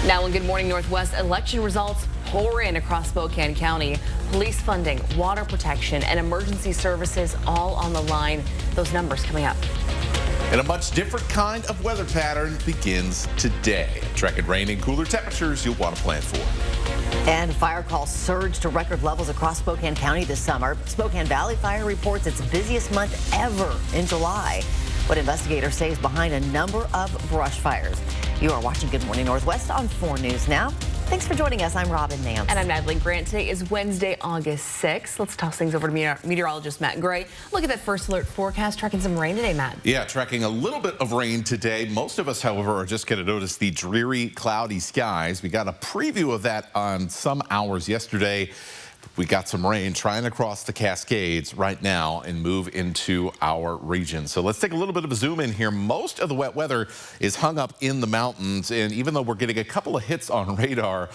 Now in Good Morning Northwest, election results pour in across Spokane County. Police funding, water protection, and emergency services all on the line. Those numbers coming up. And a much different kind of weather pattern begins today. Tracking rain and cooler temperatures you'll want to plan for. And fire calls surged to record levels across Spokane County this summer. Spokane Valley Fire reports its busiest month ever in July. What investigators say is behind a number of brush fires. You are watching Good Morning Northwest on 4 News Now. Thanks for joining us. I'm Robin Nance. And I'm Natalie Grant. Today is Wednesday, August 6th. Let's toss things over to meteorologist Matt Gray. Look at that first alert forecast. Tracking some rain today, Matt. Yeah, tracking a little bit of rain today. Most of us, however, are just going to notice the dreary, cloudy skies. We got a preview of that on some hours yesterday. We got some rain trying to cross the Cascades right now and move into our region. So let's take a little bit of a zoom in here. Most of the wet weather is hung up in the mountains, and even though we're getting a couple of hits on radar,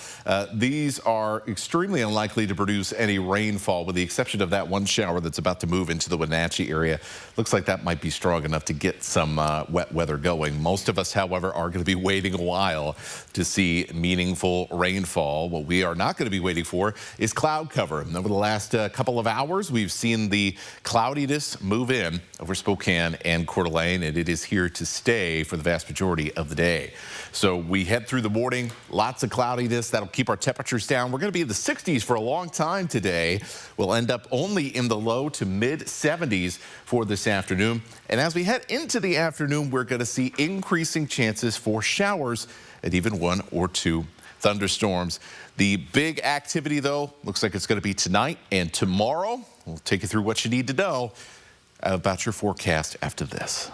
these are extremely unlikely to produce any rainfall, with the exception of that one shower that's about to move into the Wenatchee area. Looks like that might be strong enough to get some wet weather going. Most of us, however, are going to be waiting a while to see meaningful rainfall. What we are not going to be waiting for is cloud cover. Over the last couple of hours, we've seen the cloudiness move in over Spokane and Coeur d'Alene, and it is here to stay for the vast majority of the day. So we head through the morning, lots of cloudiness. That'll keep our temperatures down. We're going to be in the 60s for a long time today. We'll end up only in the low to mid 70s for this afternoon. And as we head into the afternoon, we're going to see increasing chances for showers and even 1 or 2 thunderstorms. The big activity, though, looks like it's going to be tonight and tomorrow. We'll take you through what you need to know about your forecast after this.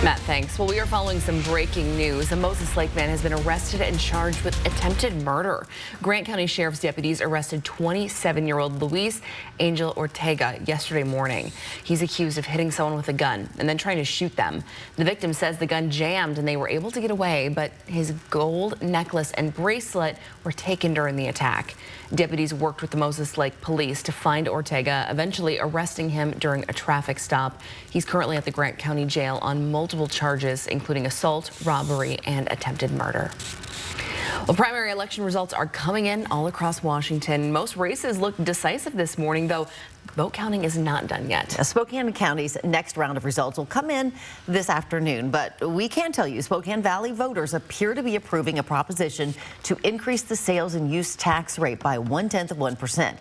Matt, thanks. Well, we are following some breaking news. A Moses Lake man has been arrested and charged with attempted murder. Grant County Sheriff's deputies arrested 27-year-old Luis Angel Ortega yesterday morning. He's accused of hitting someone with a gun and then trying to shoot them. The victim says the gun jammed and they were able to get away, but his gold necklace and bracelet were taken during the attack. Deputies worked with the Moses Lake police to find Ortega, eventually arresting him during a traffic stop. He's currently at the Grant County Jail on multiple charges, including assault, robbery, and attempted murder. Well, primary election results are coming in all across Washington. Most races look decisive this morning, though vote counting is not done yet. Spokane County's next round of results will come in this afternoon, but we can tell you Spokane Valley voters appear to be approving a proposition to increase the sales and use tax rate by 0.1%.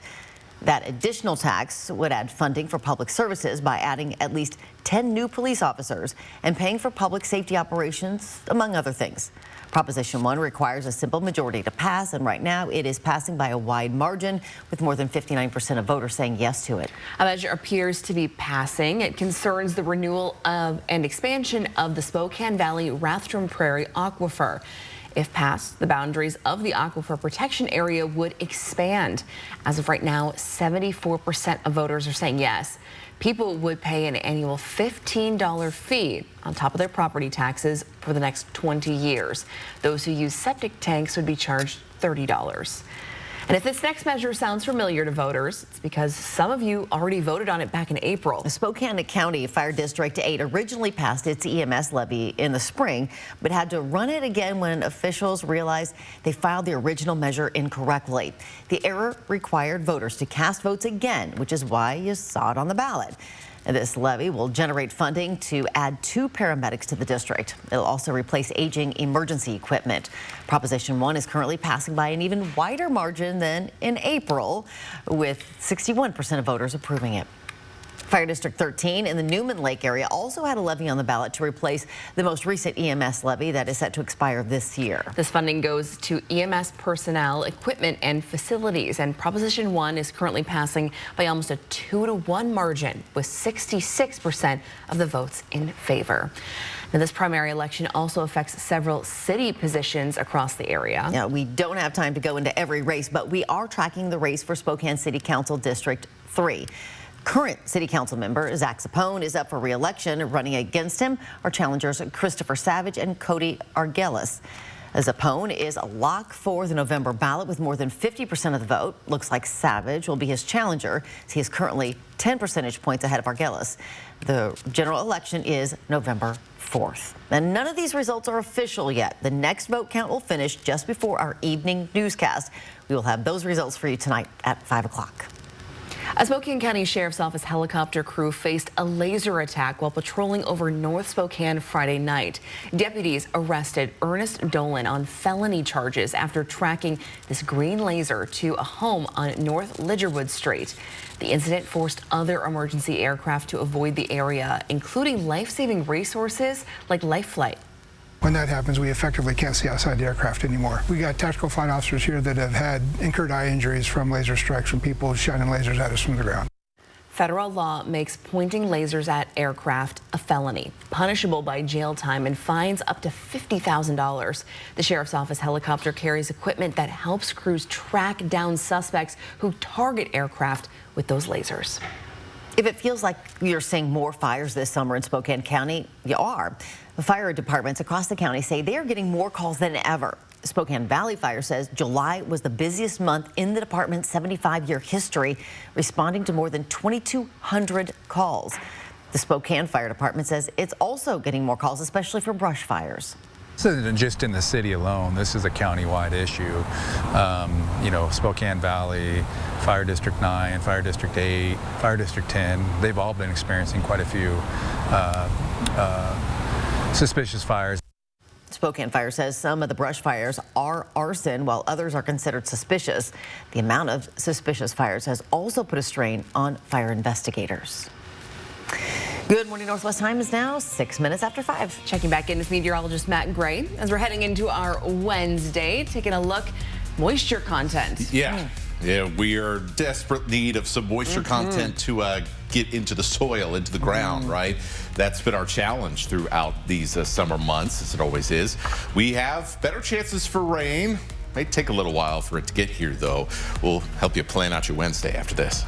That additional tax would add funding for public services by adding at least 10 new police officers and paying for public safety operations, among other things. Proposition 1 requires a simple majority to pass, and right now it is passing by a wide margin, with more than 59% of voters saying yes to it. A measure appears to be passing. It concerns the renewal of and expansion of the Spokane Valley Rathdrum Prairie Aquifer. If passed, the boundaries of the aquifer protection area would expand. As of right now, 74% of voters are saying yes. People would pay an annual $15 fee on top of their property taxes for the next 20 years. Those who use septic tanks would be charged $30. And if this next measure sounds familiar to voters, it's because some of you already voted on it back in April. The Spokane County Fire District 8 originally passed its EMS levy in the spring, but had to run it again when officials realized they filed the original measure incorrectly. The error required voters to cast votes again, which is why you saw it on the ballot. And this levy will generate funding to add 2 paramedics to the district. It'll also replace aging emergency equipment. Proposition 1 is currently passing by an even wider margin than in April, with 61% of voters approving it. Fire District 13 in the Newman Lake area also had a levy on the ballot to replace the most recent EMS levy that is set to expire this year. This funding goes to EMS personnel, equipment, and facilities. And Proposition 1 is currently passing by almost a 2-to-1 margin, with 66% of the votes in favor. Now, this primary election also affects several city positions across the area. Now, we don't have time to go into every race, but we are tracking the race for Spokane City Council District 3. Current City Council member Zach Sapone is up for re-election. Running against him are challengers Christopher Savage and Cody Argelis. Zappone is a lock for the November ballot with more than 50% of the vote. Looks like Savage will be his challenger. He is currently 10 percentage points ahead of Arguelles. The general election is November 4th. And none of these results are official yet. The next vote count will finish just before our evening newscast. We will have those results for you tonight at 5 o'clock. A Spokane County Sheriff's Office helicopter crew faced a laser attack while patrolling over North Spokane Friday night. Deputies arrested Ernest Dolan on felony charges after tracking this green laser to a home on North Lidgerwood Street. The incident forced other emergency aircraft to avoid the area, including life-saving resources like Life Flight. When that happens, we effectively can't see outside the aircraft anymore. We got tactical flight officers here that have had incurred eye injuries from laser strikes from people shining lasers at us from the ground. Federal law makes pointing lasers at aircraft a felony, punishable by jail time and fines up to $50,000. The Sheriff's Office helicopter carries equipment that helps crews track down suspects who target aircraft with those lasers. If it feels like you're seeing more fires this summer in Spokane County, you are. The fire departments across the county say they are getting more calls than ever. Spokane Valley Fire says July was the busiest month in the department's 75-year history, responding to more than 2,200 calls. The Spokane Fire Department says it's also getting more calls, especially for brush fires. This isn't just in the city alone. This is a county-wide issue. You know, Spokane Valley, Fire District 9, Fire District 8, Fire District 10, they've all been experiencing quite a few suspicious fires. Spokane Fire says some of the brush fires are arson, while others are considered suspicious. The amount of suspicious fires has also put a strain on fire investigators. Good morning. Northwest time is now 6 minutes after 5. Checking back in with meteorologist Matt Gray as we're heading into our Wednesday, taking a look moisture content. Yeah, we are in desperate need of some moisture content to get into the soil, into the ground, right? That's been our challenge throughout these summer months, as it always is. We have better chances for rain. May take a little while for it to get here, though. We'll help you plan out your Wednesday after this.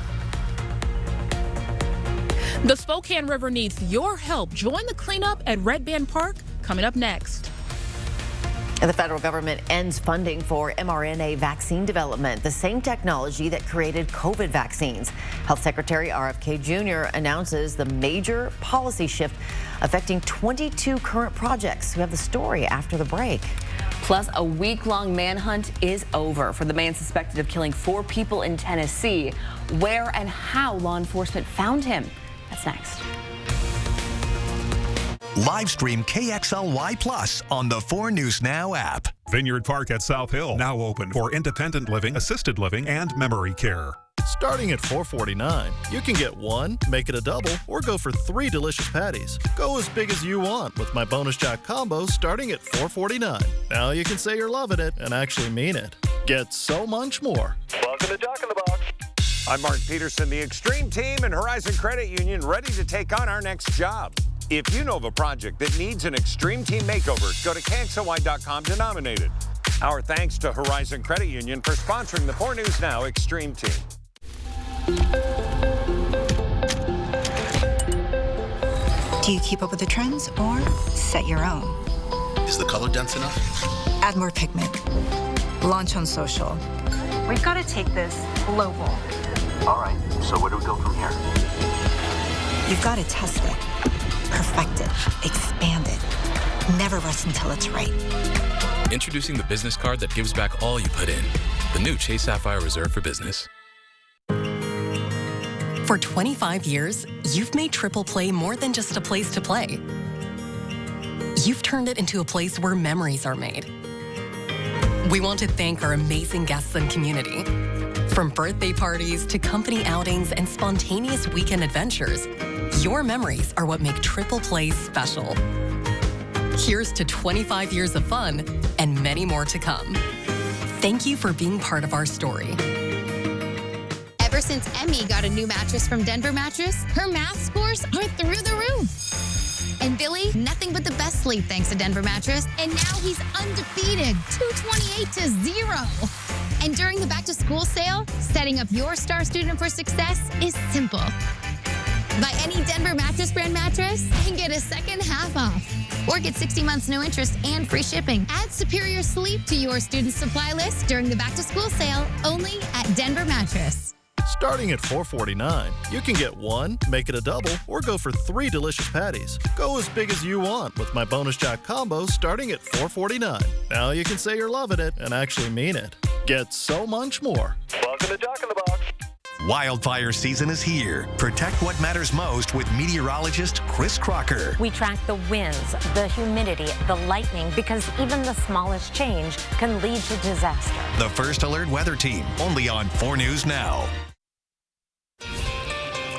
The Spokane River needs your help. Join the cleanup at Red Band Park, coming up next. And the federal government ends funding for mRNA vaccine development, the same technology that created COVID vaccines. Health Secretary RFK Jr. announces the major policy shift affecting 22 current projects. We have the story after the break. Plus, a week-long manhunt is over for the man suspected of killing 4 people in Tennessee. Where and how law enforcement found him. That's next. Live stream KXLY Plus on the 4 News Now app. Vineyard Park at South Hill, now open for independent living, assisted living, and memory care. Starting at $4.49, you can get 1, make it a double, or go for 3 delicious patties. Go as big as you want with my Bonus Jack combos starting at $4.49. Now you can say you're loving it and actually mean it. Get so much more. Welcome to Jack in the Box. I'm Mark Peterson, the Extreme Team and Horizon Credit Union, ready to take on our next job. If you know of a project that needs an Extreme Team makeover, go to KXLY.com to nominate it. Our thanks to Horizon Credit Union for sponsoring the 4 News Now Extreme Team. Do you keep up with the trends or set your own? Is the color dense enough? Add more pigment. Launch on social. We've got to take this global. All right, so where do we go from here? You've got to test it, perfect it, expand it. Never rest until it's right. Introducing the business card that gives back all you put in. The new Chase Sapphire Reserve for Business. For 25 years, you've made Triple Play more than just a place to play. You've turned it into a place where memories are made. We want to thank our amazing guests and community. From birthday parties to company outings and spontaneous weekend adventures, your memories are what make Triple Play special. Here's to 25 years of fun and many more to come. Thank you for being part of our story. Ever since Emmy got a new mattress from Denver Mattress, her math scores are through the roof. And Billy, nothing but the best sleep thanks to Denver Mattress. And now he's undefeated, 228-0. And during the back-to-school sale, setting up your star student for success is simple. Buy any Denver Mattress brand mattress and get a second half off. Or get 60 months no interest and free shipping. Add superior sleep to your student supply list during the back-to-school sale only at Denver Mattress. Starting at $4.49, you can get one, make it a double, or go for 3 delicious patties. Go as big as you want with my bonus jack combos starting at $4.49. Now you can say you're loving it and actually mean it. Get so much more. Welcome to Jack in the Box. Wildfire season is here. Protect what matters most with meteorologist Chris Crocker. We track the winds, the humidity, the lightning, because even the smallest change can lead to disaster. The First Alert Weather Team, only on 4 News Now.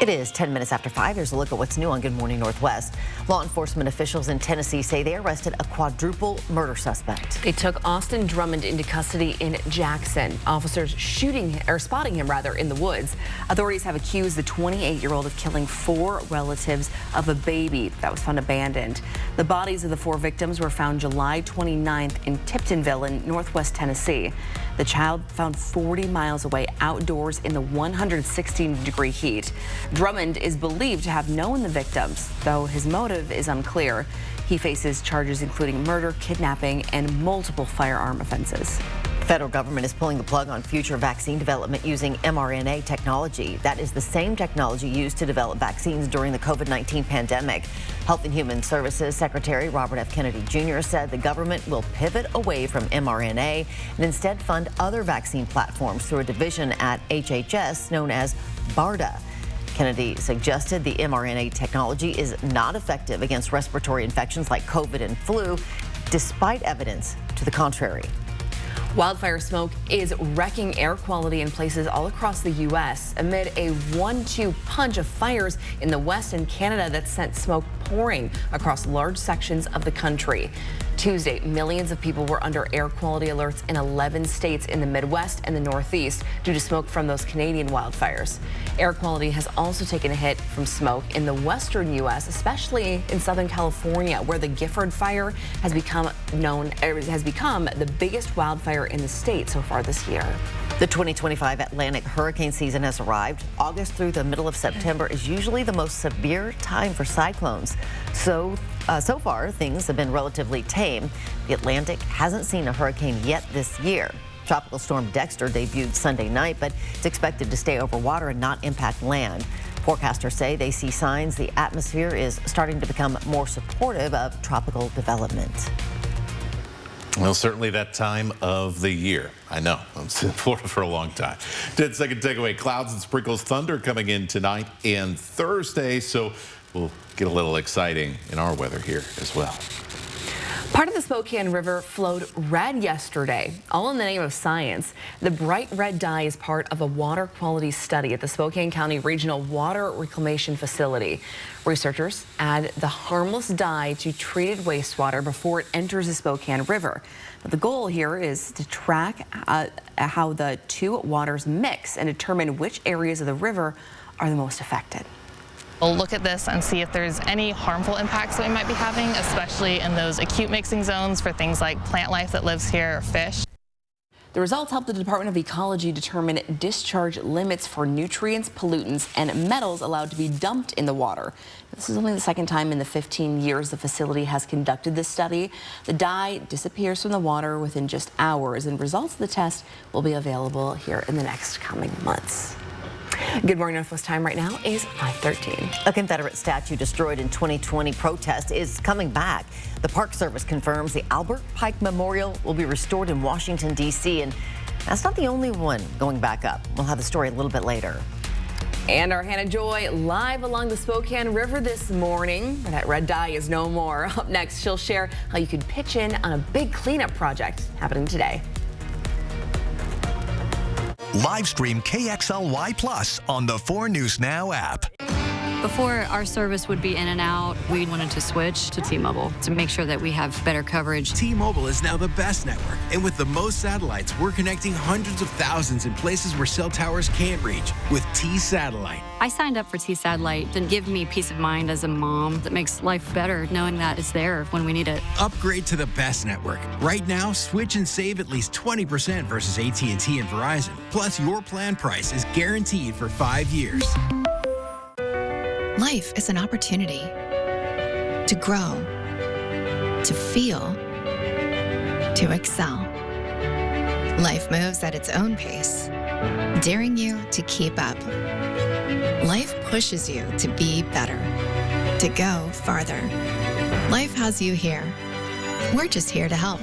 It is 10 minutes after 5. Here's a look at what's new on Good Morning Northwest. Law enforcement officials in Tennessee say they arrested a quadruple murder suspect. They took Austin Drummond into custody in Jackson. Officers spotting him in the woods. Authorities have accused the 28-year-old of killing 4 relatives of a baby that was found abandoned. The bodies of the 4 victims were found July 29th in Tiptonville in northwest Tennessee. The child found 40 miles away outdoors in the 116-degree heat. Drummond is believed to have known the victims, though his motive is unclear. He faces charges including murder, kidnapping, and multiple firearm offenses. The federal government is pulling the plug on future vaccine development using mRNA technology. That is the same technology used to develop vaccines during the COVID-19 pandemic. Health and Human Services Secretary Robert F. Kennedy Jr. said the government will pivot away from mRNA and instead fund other vaccine platforms through a division at HHS known as BARDA. Kennedy suggested the mRNA technology is not effective against respiratory infections like COVID and flu, despite evidence to the contrary. Wildfire smoke is wrecking air quality in places all across the U.S. amid a 1-2 punch of fires in the West and Canada that sent smoke pouring across large sections of the country. Tuesday, millions of people were under air quality alerts in 11 states in the Midwest and the Northeast due to smoke from those Canadian wildfires. Air quality has also taken a hit from smoke in the western U.S., especially in Southern California, where the Gifford fire has become the biggest wildfire in the state so far this year. The 2025 Atlantic hurricane season has arrived. August through the middle of September is usually the most severe time for cyclones. So far, things have been relatively tame. The Atlantic hasn't seen a hurricane yet this year. Tropical storm Dexter debuted Sunday night, but it's expected to stay over water and not impact land. Forecasters say they see signs the atmosphere is starting to become more supportive of tropical development. Well, certainly that time of the year. I know. I was in Florida for a long time. 10-second takeaway. Clouds and sprinkles, thunder coming in tonight and Thursday. So we'll get a little exciting in our weather here as well. Part of the Spokane River flowed red yesterday, all in the name of science. The bright red dye is part of a water quality study at the Spokane County Regional Water Reclamation Facility. Researchers add the harmless dye to treated wastewater before it enters the Spokane River. But the goal here is to track how the two waters mix and determine which areas of the river are the most affected. We'll look at this and see if there's any harmful impacts that we might be having, especially in those acute mixing zones for things like plant life that lives here or fish. The results help the Department of Ecology determine discharge limits for nutrients, pollutants, and metals allowed to be dumped in the water. This is only the second time in the 15 years the facility has conducted this study. The dye disappears from the water within just hours, and results of the test will be available here in the next coming months. Good Morning Northwest time right now is 5:13. A Confederate statue destroyed in 2020 protest is coming back. The Park Service confirms the Albert Pike Memorial will be restored in Washington, D.C., and that's not the only one going back up. We'll have the story a little bit later. And our Hannah Joy live along the Spokane River this morning, where that red dye is no more. Up next, she'll share how you could pitch in on a big cleanup project happening today. Live stream KXLY Plus on the 4 News Now app. Before, our service would be in and out. We wanted to switch to T-Mobile to make sure that we have better coverage. T-Mobile is now the best network. And with the most satellites, we're connecting hundreds of thousands in places where cell towers can't reach with T-Satellite. I signed up for T-Satellite to give me peace of mind as a mom that makes life better knowing that it's there when we need it. Upgrade to the best network. Right now, switch and save at least 20% versus AT&T and Verizon. Plus, your plan price is guaranteed for 5 years. Life is an opportunity to grow, to feel, to excel. Life moves at its own pace, daring you to keep up. Life pushes you to be better, to go farther. Life has you here. We're just here to help.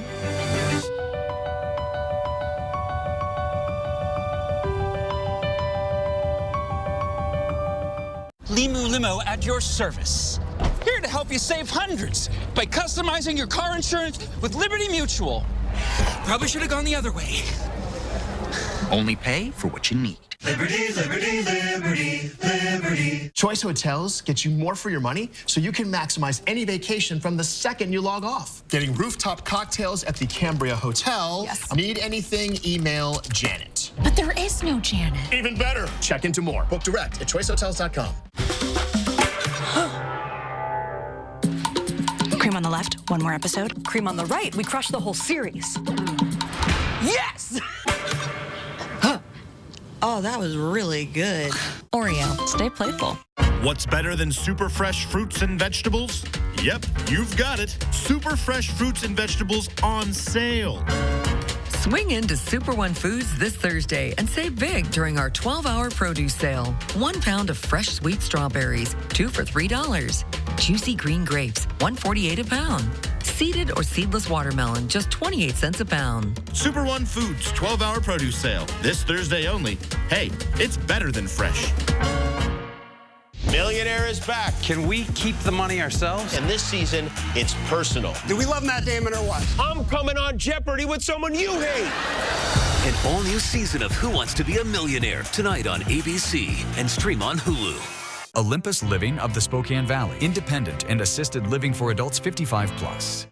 Limu Limo at your service. Here to help you save hundreds by customizing your car insurance with Liberty Mutual. Probably should have gone the other way. Only pay for what you need. Liberty, liberty, liberty, liberty. Choice Hotels gets you more for your money so you can maximize any vacation from the second you log off. Getting rooftop cocktails at the Cambria Hotel. Yes. Need anything, email Janet. But there is no Janet. Even better, check into more. Book direct at choicehotels.com. Cream on the left, one more episode. Cream on the right, we crushed the whole series. Yes! Oh, that was really good. Oreo, stay playful. What's better than super fresh fruits and vegetables? Yep, you've got it. Super fresh fruits and vegetables on sale. Swing into Super One Foods this Thursday and save big during our 12-hour produce sale. 1 pound of fresh sweet strawberries, 2 for $3. Juicy green grapes, $1.48 a pound. Seeded or seedless watermelon, just 28 cents a pound. Super One Foods 12-hour produce sale. This Thursday only. Hey, it's better than fresh. Millionaire is back. Can we keep the money ourselves? And this season, it's personal. Do we love Matt Damon or what? I'm coming on Jeopardy with someone you hate. An all-new season of Who Wants to Be a Millionaire tonight on ABC and stream on Hulu. Olympus Living of the Spokane Valley. Independent and assisted living for adults 55 plus.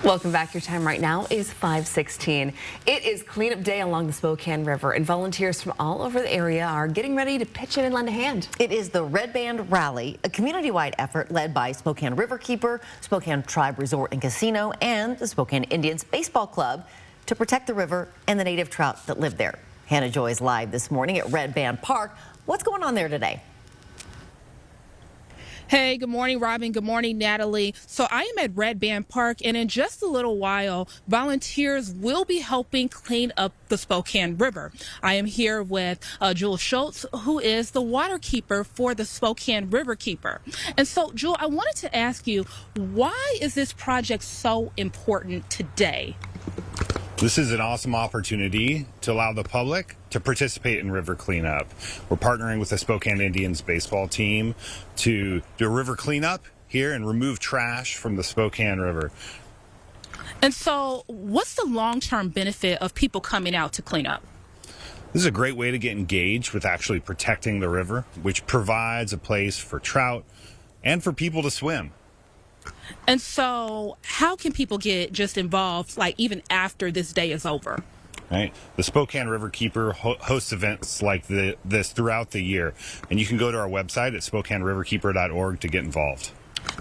Welcome back. Your time right now is 5:16. It is cleanup day along the Spokane River, and volunteers from all over the area are getting ready to pitch in and lend a hand. It is the Red Band Rally, a community-wide effort led by Spokane Riverkeeper, Spokane Tribe Resort and Casino, and the Spokane Indians Baseball Club to protect the river and the native trout that live there. Hannah Joy is live this morning at Red Band Park. What's going on there today? Hey, good morning, Robin. Good morning, Natalie. So I am at Red Band Park, and in just a little while, volunteers will be helping clean up the Spokane River. I am here with Jewel Schultz, who is the water keeper for the Spokane Riverkeeper. And so, Jewel, I wanted to ask you, why is this project so important today? This is an awesome opportunity to allow the public to participate in river cleanup. We're partnering with the Spokane Indians baseball team to do a river cleanup here and remove trash from the Spokane River. And so what's the long-term benefit of people coming out to clean up? This is a great way to get engaged with actually protecting the river, which provides a place for trout and for people to swim. And so how can people get just involved, like even after this day is over? Right. The Spokane Riverkeeper hosts events like this throughout the year. And you can go to our website at SpokaneRiverkeeper.org to get involved.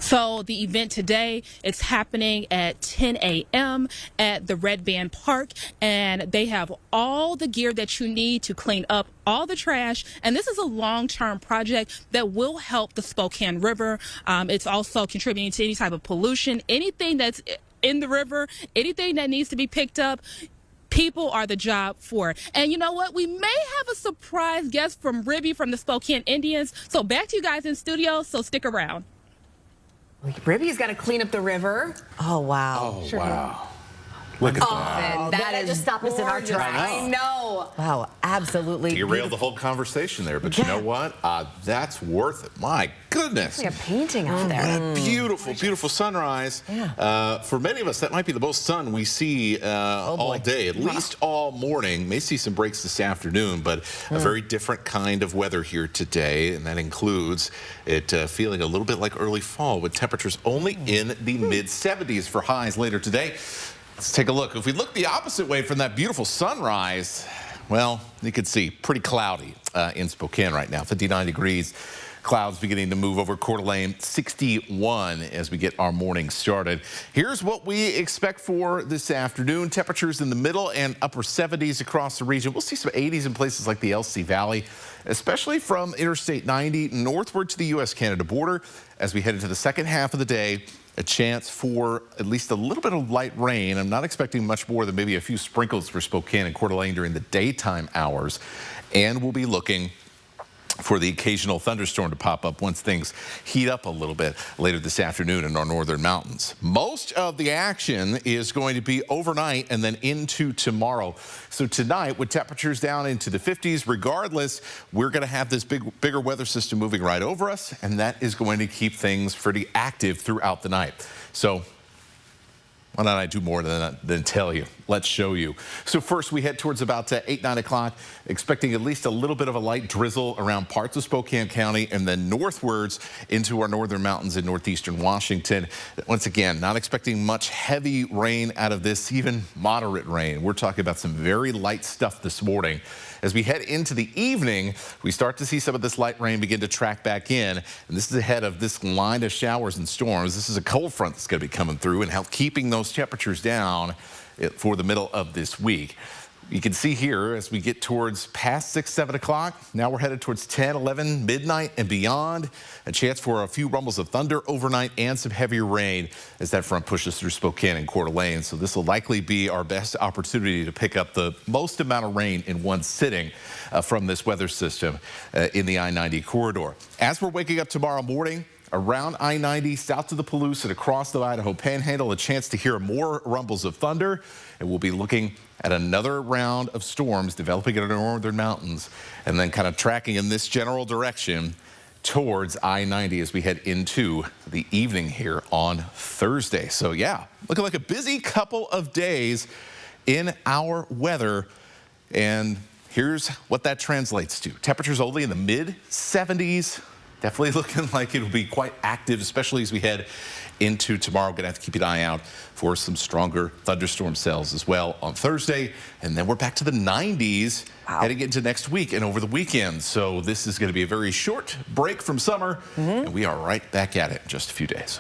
So the event today, it's happening at 10 a.m. at the Red Band Park, and they have all the gear that you need to clean up all the trash. And this is a long-term project that will help the Spokane River. It's also contributing to any type of pollution, anything that's in the river, anything that needs to be picked up. People are the job for it. And you know what? We may have a surprise guest from Ribby from the Spokane Indians. So back to you guys in studio, so stick around. Ribby's got to clean up the river. Oh, wow. Oh, wow. Look at that. That just stopped us in our tracks. I know. Wow, absolutely. Derailed the whole conversation there, but you know what? That's worth it. My goodness. Like a painting out there. What a beautiful, beautiful sunrise. Yeah. For many of us, that might be the most sun we see all day, at least all morning. May see some breaks this afternoon, but a very different kind of weather here today, and that includes it feeling a little bit like early fall with temperatures only in the mid-70s for highs later today. Let's take a look. If we look the opposite way from that beautiful sunrise, well, you can see pretty cloudy in Spokane right now, 59 degrees. Clouds beginning to move over Coeur d'Alene, 61 as we get our morning started. Here's what we expect for this afternoon. Temperatures in the middle and upper 70s across the region. We'll see some 80s in places like the LC Valley, especially from Interstate 90 northward to the U.S.-Canada border as we head into the second half of the day. a chance for at least a little bit of light rain. I'm not expecting much more than maybe a few sprinkles for Spokane and Coeur d'Alene during the daytime hours. And we'll be looking for the occasional thunderstorm to pop up once things heat up a little bit later this afternoon in our northern mountains. Most of the action is going to be overnight and then into tomorrow. So tonight, with temperatures down into the 50s, regardless, we're going to have this bigger weather system moving right over us, and that is going to keep things pretty active throughout the night. So why don't I do more than tell you? Let's show you. So first, we head towards about 8, 9 o'clock, expecting at least a little bit of a light drizzle around parts of Spokane County and then northwards into our northern mountains in northeastern Washington. Once again, not expecting much heavy rain out of this, even moderate rain. We're talking about some very light stuff this morning. As we head into the evening, we start to see some of this light rain begin to track back in. And this is ahead of this line of showers and storms. This is a cold front that's going to be coming through and help keeping those temperatures down for the middle of this week. You can see here as we get towards past 6, 7 o'clock, now we're headed towards 10, 11, midnight and beyond. A chance for a few rumbles of thunder overnight and some heavier rain as that front pushes through Spokane and Coeur d'Alene. So this will likely be our best opportunity to pick up the most amount of rain in one sitting from this weather system in the I-90 corridor. As we're waking up tomorrow morning, around I-90, south to the Palouse and across the Idaho Panhandle, a chance to hear more rumbles of thunder. And we'll be looking at another round of storms developing in our northern mountains and then kind of tracking in this general direction towards I-90 as we head into the evening here on Thursday. So yeah, looking like a busy couple of days in our weather. And here's what that translates to. Temperatures only in the mid-70s. Definitely looking like it'll be quite active, especially as we head into tomorrow. Going to have to keep an eye out for some stronger thunderstorm cells as well on Thursday. And then we're back to the 90s heading into next week and over the weekend. So this is going to be a very short break from summer. And we are right back at it in just a few days.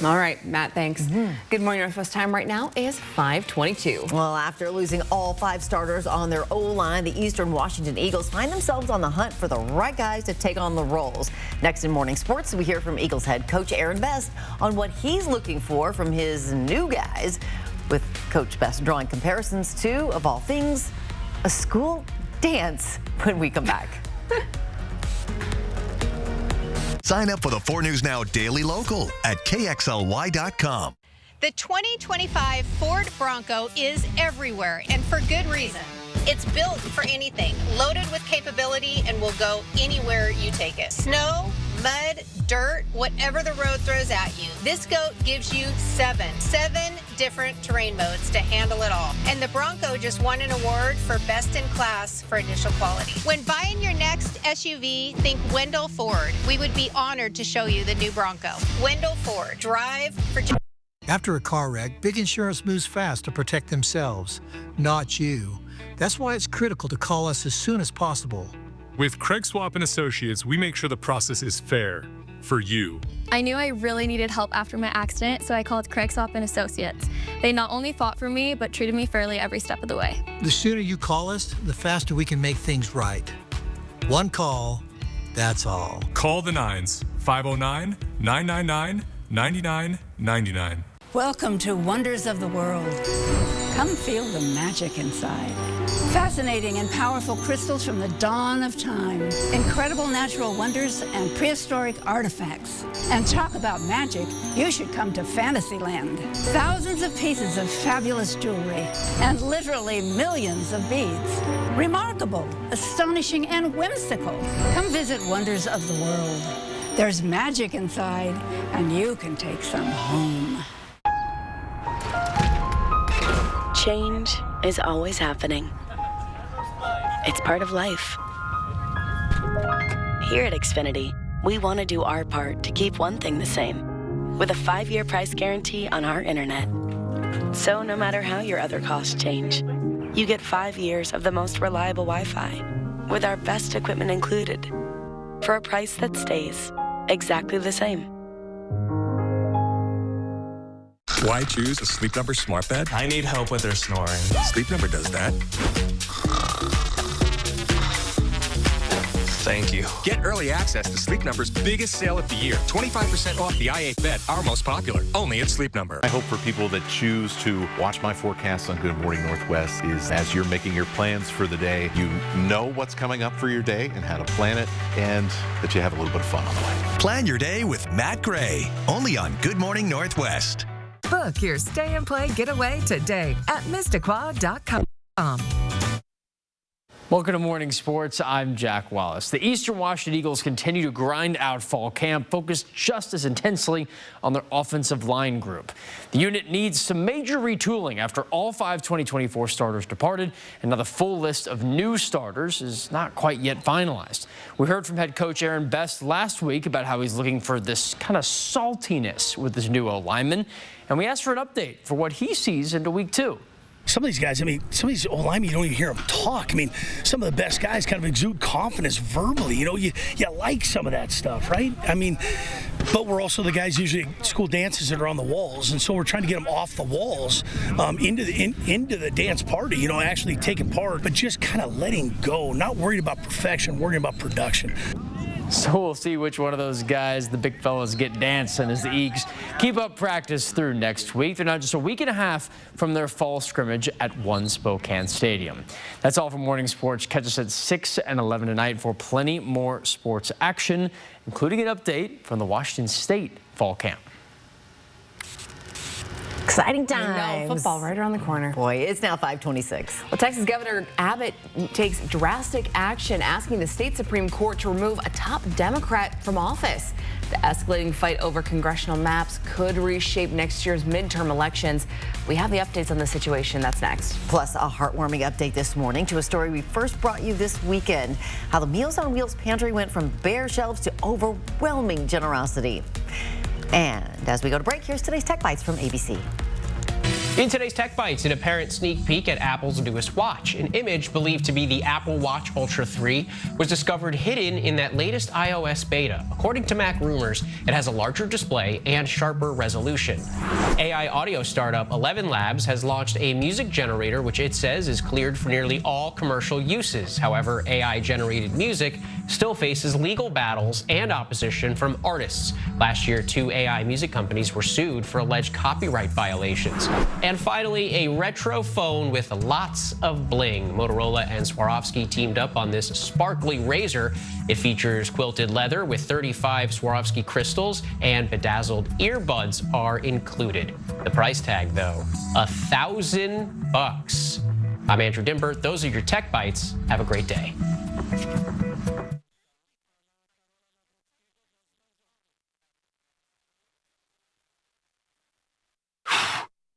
All right, Matt, thanks. Good morning, Northwest. Time right now is 5:22. Well, after losing all 5 starters on their O-line, the Eastern Washington Eagles find themselves on the hunt for the right guys to take on the roles. Next in Morning Sports, we hear from Eagles head coach Aaron Best on what he's looking for from his new guys, with Coach Best drawing comparisons to, of all things, a school dance when we come back. Sign up for the 4 News Now Daily Local at KXLY.com. The 2025 Ford Bronco is everywhere, and for good reason. It's built for anything, loaded with capability, and will go anywhere you take it. Snow, mud, dirt, whatever the road throws at you. This goat gives you seven different terrain modes to handle it all. And the Bronco just won an award for best in class for initial quality. When buying your next SUV, think Wendell Ford. We would be honored to show you the new Bronco. Wendell Ford, drive for... After a car wreck, big insurance moves fast to protect themselves, not you. That's why it's critical to call us as soon as possible. With Craig Swap & Associates, we make sure the process is fair for you. I knew I really needed help after my accident, so I called Craig Swap & Associates. They not only fought for me, but treated me fairly every step of the way. The sooner you call us, the faster we can make things right. One call, that's all. Call the 9s, 509-999-9999. Welcome to Wonders of the World. Come feel the magic inside. Fascinating and powerful crystals from the dawn of time. Incredible natural wonders and prehistoric artifacts. And talk about magic, you should come to Fantasyland. Thousands of pieces of fabulous jewelry and literally millions of beads. Remarkable, astonishing, and whimsical. Come visit Wonders of the World. There's magic inside, and you can take some home. Change is always happening. It's part of life. Here at Xfinity, we want to do our part to keep one thing the same, with a 5-year price guarantee on our internet. So no matter how your other costs change, you get 5 years of the most reliable Wi-Fi, with our best equipment included, for a price that stays exactly the same. Why choose a Sleep Number smart bed? I need help with their snoring. Sleep Number does that. Thank you. Get early access to Sleep Number's biggest sale of the year. 25% off the i8 bed, our most popular. Only at Sleep Number. I hope for people that choose to watch my forecast on Good Morning Northwest is as you're making your plans for the day, you know what's coming up for your day and how to plan it, and that you have a little bit of fun on the way. Plan your day with Matt Gray, only on Good Morning Northwest. Book your stay and play getaway today at mystiquoia.com. Welcome to Morning Sports. I'm Jack Wallace. The Eastern Washington Eagles continue to grind out fall camp, focused just as intensely on their offensive line group. The unit needs some major retooling after all 5 2024 starters departed, and now the full list of new starters is not quite yet finalized. We heard from head coach Aaron Best last week about how he's looking for this kind of saltiness with his new O-lineman, and we asked for an update for what he sees into week 2. Some of these guys, some of these O-linemen, you don't even hear them talk. Some of the best guys kind of exude confidence verbally. You like some of that stuff, right? But we're also the guys usually at school dances that are on the walls, and so we're trying to get them off the walls into the dance party, actually taking part, but just kind of letting go, not worried about perfection, worrying about production. So we'll see which one of those guys, the big fellas, get dancing as the Eagles keep up practice through next week. They're now just a week and a half from their fall scrimmage at One Spokane Stadium. That's all for Morning Sports. Catch us at 6 and 11 tonight for plenty more sports action, including an update from the Washington State fall camp. Exciting times. I know, football right around the corner. Boy, it's now 5:26. Well, Texas Governor Abbott takes drastic action, asking the state Supreme Court to remove a top Democrat from office. The escalating fight over congressional maps could reshape next year's midterm elections. We have the updates on the situation. That's next. Plus, a heartwarming update this morning to a story we first brought you this weekend. How the Meals on Wheels pantry went from bare shelves to overwhelming generosity. And as we go to break, here's today's Tech Bites from ABC. In today's Tech Bites, an apparent sneak peek at Apple's newest watch. An image believed to be the Apple Watch Ultra 3 was discovered hidden in that latest iOS beta. According to Mac Rumors, it has a larger display and sharper resolution. AI audio startup 11 Labs has launched a music generator which it says is cleared for nearly all commercial uses. However, AI-generated music still faces legal battles and opposition from artists. Last year, 2 AI music companies were sued for alleged copyright violations. And finally, a retro phone with lots of bling. Motorola and Swarovski teamed up on this sparkly razor. It features quilted leather with 35 Swarovski crystals, and bedazzled earbuds are included. The price tag, though, $1,000. I'm Andrew Dimbert. Those are your Tech Bites. Have a great day.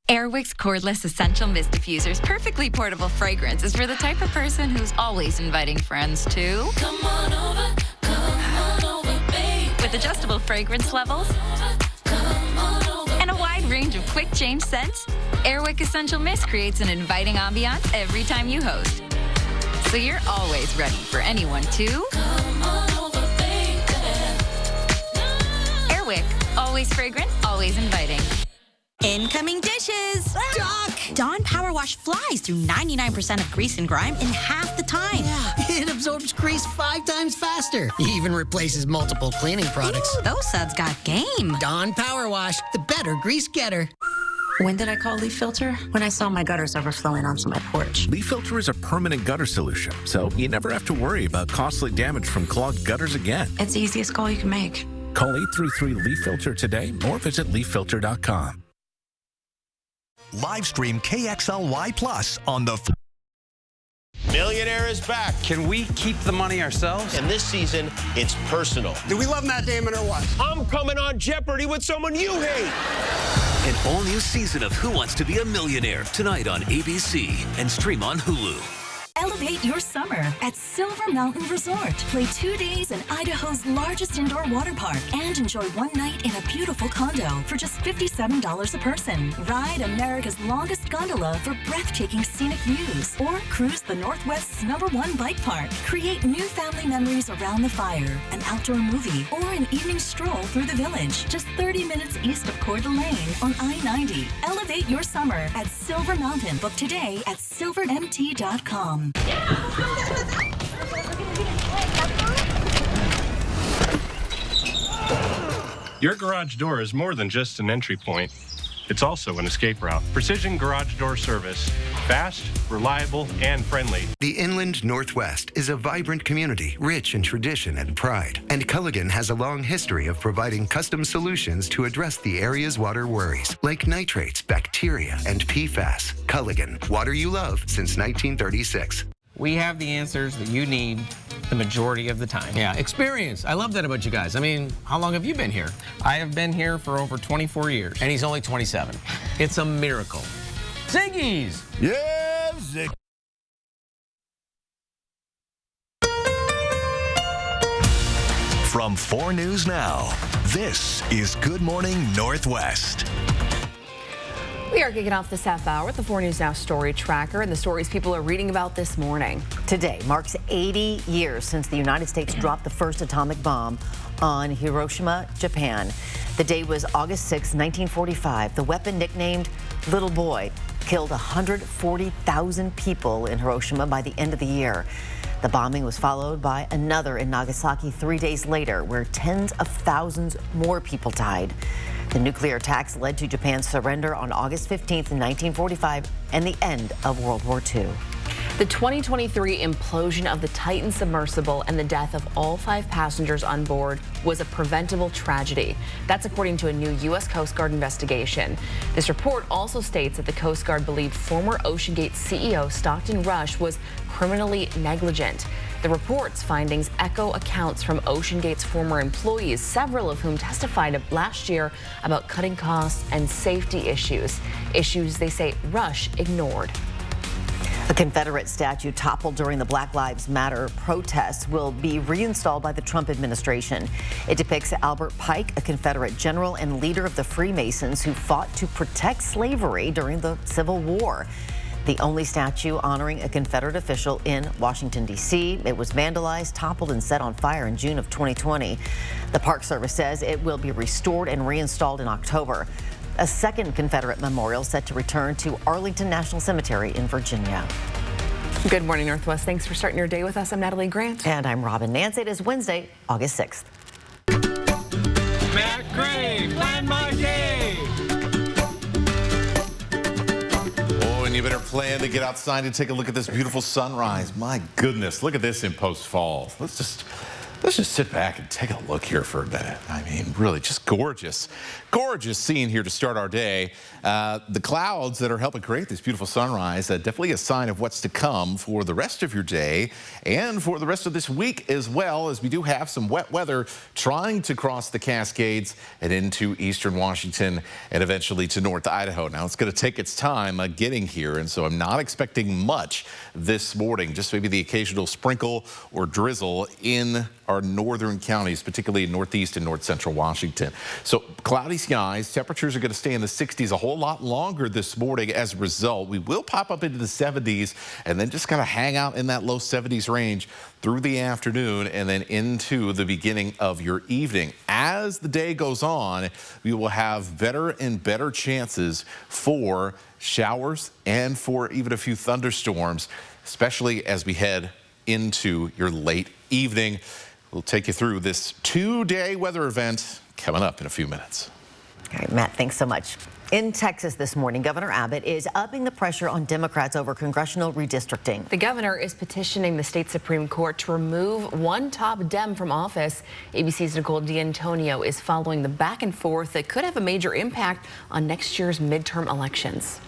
Airwick's cordless essential mist diffuser's perfectly portable fragrance is for the type of person who's always inviting friends to come on over, babe. With adjustable fragrance levels and a wide range of quick change scents, Airwick Essential Mist creates an inviting ambiance every time you host. So you're always ready for anyone to come on over, baby. Airwick, always fragrant, always inviting. Incoming dishes! Doc! Dawn Power Wash flies through 99% of grease and grime in half the time. Yeah, it absorbs grease 5 times faster. Even replaces multiple cleaning products. Ooh, those suds got game. Dawn Power Wash, the better grease getter. When did I call Leaf Filter? When I saw my gutters overflowing onto my porch. Leaf Filter is a permanent gutter solution, so you never have to worry about costly damage from clogged gutters again. It's the easiest call you can make. Call 833-LEAF-FILTER today or visit leaffilter.com. Live stream KXLY Plus on the... Millionaire is back. Can we keep the money ourselves? And this season, it's personal. Do we love Matt Damon or what? I'm coming on Jeopardy with someone you hate. An all-new season of Who Wants to Be a Millionaire tonight on ABC and stream on Hulu. Elevate your summer at Silver Mountain Resort. Play 2 days in Idaho's largest indoor water park and enjoy 1 night in a beautiful condo for just $57 a person. Ride America's longest gondola for breathtaking scenic views or cruise the Northwest's #1 bike park. Create new family memories around the fire, an outdoor movie, or an evening stroll through the village. Just 30 minutes east of Coeur d'Alene on I-90. Elevate your summer at Silver Mountain. Book today at silvermt.com. Your garage door is more than just an entry point. It's also an escape route. Precision garage door service. Fast, reliable, and friendly. The Inland Northwest is a vibrant community, rich in tradition and pride. And Culligan has a long history of providing custom solutions to address the area's water worries, like nitrates, bacteria, and PFAS. Culligan, water you love since 1936. We have the answers that you need the majority of the time. Yeah, experience. I love that about you guys. I mean, how long have you been here? I have been here for over 24 years. And he's only 27. It's a miracle. Ziggy's! Yeah, Ziggy. From 4 News Now, this is Good Morning Northwest. We are kicking off this half hour with the 4 News Now story tracker and the stories people are reading about this morning. Today marks 80 years since the United States dropped the first atomic bomb on Hiroshima, Japan. The day was August 6, 1945. The weapon, nicknamed Little Boy, killed 140,000 people in Hiroshima by the end of the year. The bombing was followed by another in Nagasaki 3 days later, where tens of thousands more people died. The nuclear attacks led to Japan's surrender on August 15th, 1945, and the end of World War II. The 2023 implosion of the Titan submersible and the death of all 5 passengers on board was a preventable tragedy. That's according to a new U.S. Coast Guard investigation. This report also states that the Coast Guard believed former OceanGate CEO Stockton Rush was criminally negligent. The report's findings echo accounts from OceanGate's former employees, several of whom testified last year about cutting costs and safety issues they say Rush ignored. A Confederate statue toppled during the Black Lives Matter protests will be reinstalled by the Trump administration. It depicts Albert Pike, a Confederate general and leader of the Freemasons who fought to protect slavery during the Civil War. The only statue honoring a Confederate official in Washington, D.C. It was vandalized, toppled, and set on fire in June of 2020. The Park Service says it will be restored and reinstalled in October. A second Confederate memorial set to return to Arlington National Cemetery in Virginia. Good morning, Northwest. Thanks for starting your day with us. I'm Natalie Grant. And I'm Robin Nance. It is Wednesday, August 6th. Matt Gray, plan my day. Oh, and you better plan to get outside and take a look at this beautiful sunrise. My goodness, look at this in Post Falls. Let's just sit back and take a look here for a minute. I mean, really just gorgeous. Gorgeous scene here to start our day. The clouds that are helping create this beautiful sunrise, definitely a sign of what's to come for the rest of your day and for the rest of this week, as well as we do have some wet weather trying to cross the Cascades and into eastern Washington and eventually to North Idaho. Now, it's going to take its time getting here, and so I'm not expecting much this morning, just maybe the occasional sprinkle or drizzle in our northern counties, particularly in northeast and north central Washington. So cloudy skies, temperatures are going to stay in the 60s a whole lot longer this morning. As a result, we will pop up into the 70s and then just kind of hang out in that low 70s range through the afternoon and then into the beginning of your evening. As the day goes on, we will have better and better chances for showers and for even a few thunderstorms, especially as we head into your late evening. We'll take you through this 2-day weather event coming up in a few minutes. All right, Matt, thanks so much. In Texas this morning, Governor Abbott is upping the pressure on Democrats over congressional redistricting. The governor is petitioning the state Supreme Court to remove one top Dem from office. ABC's Nicole D'Antonio is following the back and forth that could have a major impact on next year's midterm elections.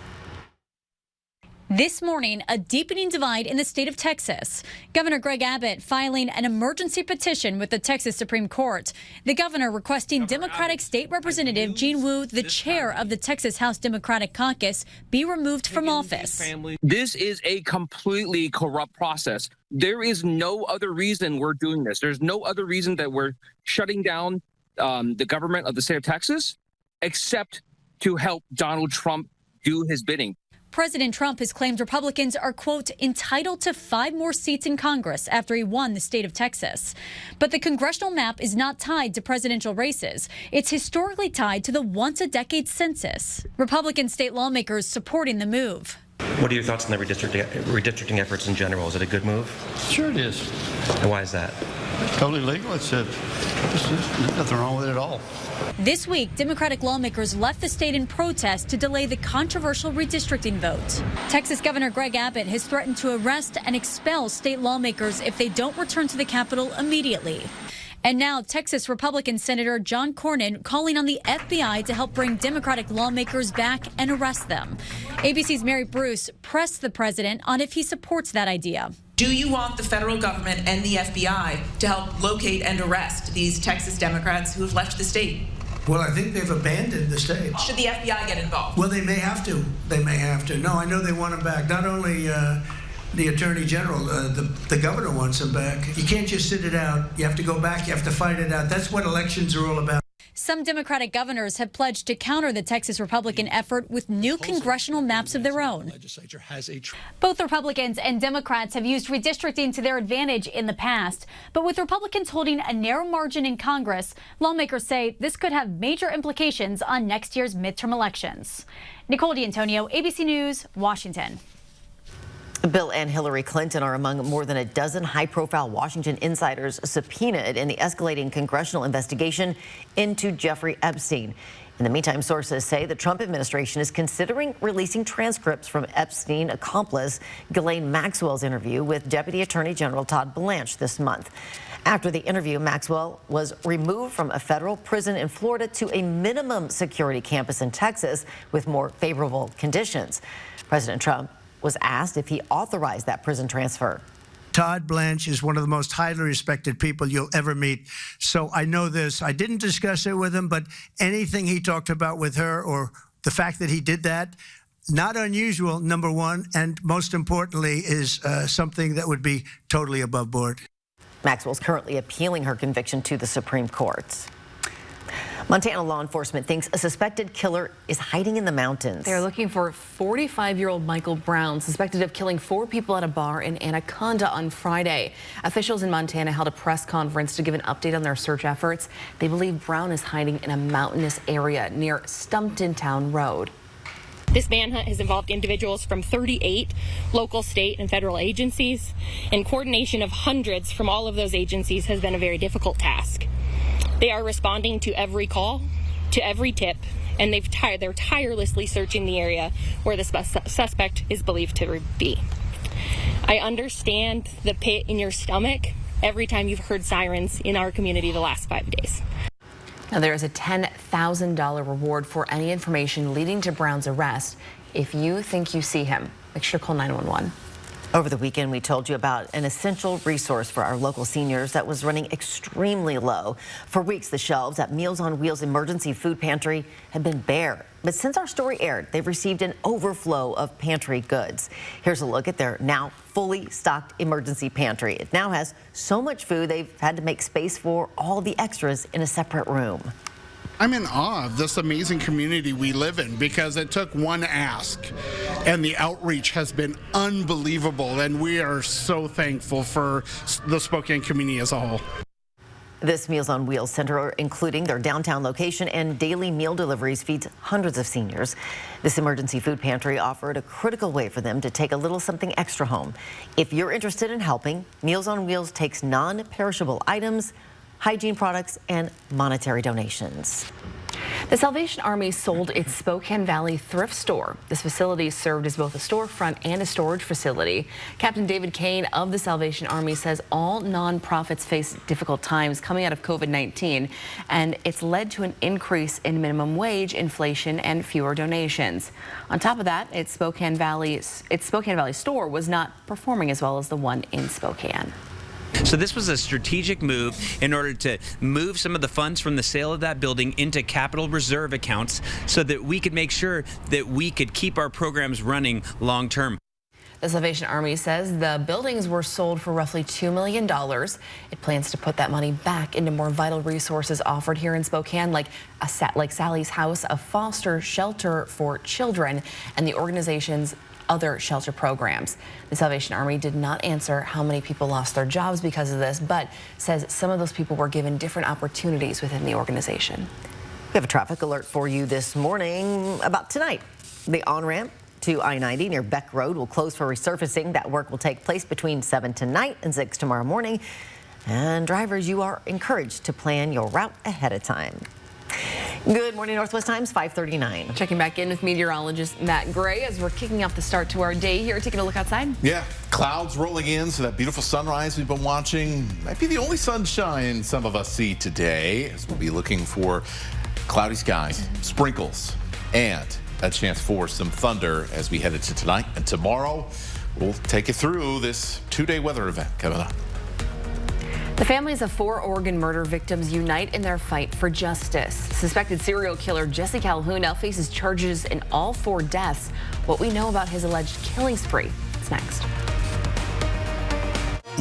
This morning, a deepening divide in the state of Texas. Governor Greg Abbott filing an emergency petition with the Texas Supreme Court. The governor requesting Democratic State Representative Gene Wu, the chair of the Texas House Democratic Caucus, be removed from office. This is a completely corrupt process. There is no other reason we're doing this. There's no other reason that we're shutting down the government of the state of Texas, except to help Donald Trump do his bidding. President Trump has claimed Republicans are, quote, entitled to 5 more seats in Congress after he won the state of Texas. But the congressional map is not tied to presidential races. It's historically tied to the once-a-decade census. Republican state lawmakers supporting the move. What are your thoughts on the redistricting efforts in general? Is it a good move? Sure it is. And why is that? It's totally legal. There's nothing wrong with it at all. This week, Democratic lawmakers left the state in protest to delay the controversial redistricting vote. Texas Governor Greg Abbott has threatened to arrest and expel state lawmakers if they don't return to the Capitol immediately. And now, Texas Republican Senator John Cornyn calling on the FBI to help bring Democratic lawmakers back and arrest them. ABC's Mary Bruce pressed the president on if he supports that idea. Do you want the federal government and the FBI to help locate and arrest these Texas Democrats who have left the state? Well, I think they've abandoned the state. Should the FBI get involved? Well, they may have to. They may have to. No, I know they want them back. Not only the Attorney General, the governor wants them back. You can't just sit it out. You have to go back. You have to fight it out. That's what elections are all about. Some Democratic governors have pledged to counter the Texas Republican effort with new congressional maps of their own. Both Republicans and Democrats have used redistricting to their advantage in the past. But with Republicans holding a narrow margin in Congress, lawmakers say this could have major implications on next year's midterm elections. Nicole D'Antonio, ABC News, Washington. Bill and Hillary Clinton are among more than a dozen high-profile Washington insiders subpoenaed in the escalating congressional investigation into Jeffrey Epstein. In the meantime, sources say the Trump administration is considering releasing transcripts from Epstein accomplice Ghislaine Maxwell's interview with Deputy Attorney General Todd Blanche this month. After the interview, Maxwell was removed from a federal prison in Florida to a minimum security campus in Texas with more favorable conditions. President Trump was asked if he authorized that prison transfer. Todd Blanche is one of the most highly respected people you'll ever meet. So I know this. I didn't discuss it with him, but anything he talked about with her or the fact that he did that, not unusual, number one, and most importantly is something that would be totally above board. Maxwell's currently appealing her conviction to the Supreme Court. Montana law enforcement thinks a suspected killer is hiding in the mountains. They're looking for 45-year-old Michael Brown, suspected of killing 4 people at a bar in Anaconda on Friday. Officials in Montana held a press conference to give an update on their search efforts. They believe Brown is hiding in a mountainous area near Stumpton Town Road. This manhunt has involved individuals from 38 local, state, and federal agencies, and coordination of hundreds from all of those agencies has been a very difficult task. They are responding to every call, to every tip, and they're tirelessly searching the area where the suspect is believed to be. I understand the pit in your stomach every time you've heard sirens in our community the last 5 days. Now, there is a $10,000 reward for any information leading to Brown's arrest. If you think you see him, make sure to call 911. Over the weekend, we told you about an essential resource for our local seniors that was running extremely low. For weeks, the shelves at Meals on Wheels emergency food pantry had been bare. But since our story aired, they've received an overflow of pantry goods. Here's a look at their now fully stocked emergency pantry. It now has so much food, they've had to make space for all the extras in a separate room. I'm in awe of this amazing community we live in because it took one ask and the outreach has been unbelievable, and we are so thankful for the Spokane community as a whole. This Meals on Wheels center, including their downtown location and daily meal deliveries, feeds hundreds of seniors. This emergency food pantry offered a critical way for them to take a little something extra home. If you're interested in helping, Meals on Wheels takes non-perishable items, hygiene products, and monetary donations. The Salvation Army sold its Spokane Valley thrift store. This facility served as both a storefront and a storage facility. Captain David Kane of the Salvation Army says all nonprofits face difficult times coming out of COVID-19, and it's led to an increase in minimum wage, inflation, and fewer donations. On top of that, its Spokane Valley store was not performing as well as the one in Spokane. So this was a strategic move in order to move some of the funds from the sale of that building into capital reserve accounts so that we could make sure that we could keep our programs running long term. The Salvation Army says the buildings were sold for roughly $2 million. It plans to put that money back into more vital resources offered here in Spokane, like Sally's House, a foster shelter for children, and the organization's other shelter programs. The Salvation Army did not answer how many people lost their jobs because of this, but says some of those people were given different opportunities within the organization. We have a traffic alert for you this morning about tonight. The on-ramp to I-90 near Beck Road will close for resurfacing. That work will take place between 7 tonight and 6 tomorrow morning. And drivers, you are encouraged to plan your route ahead of time. Good morning, Northwest Times, 5:39. Checking back in with meteorologist Matt Gray as we're kicking off the start to our day here. Taking a look outside. Yeah, clouds rolling in, so that beautiful sunrise we've been watching might be the only sunshine some of us see today, as we'll be looking for cloudy skies, sprinkles, and a chance for some thunder as we head into tonight and tomorrow. We'll take you through this two-day weather event coming up. The families of 4 Oregon murder victims unite in their fight for justice. Suspected serial killer Jesse Calhoun now faces charges in all 4 deaths. What we know about his alleged killing spree is next.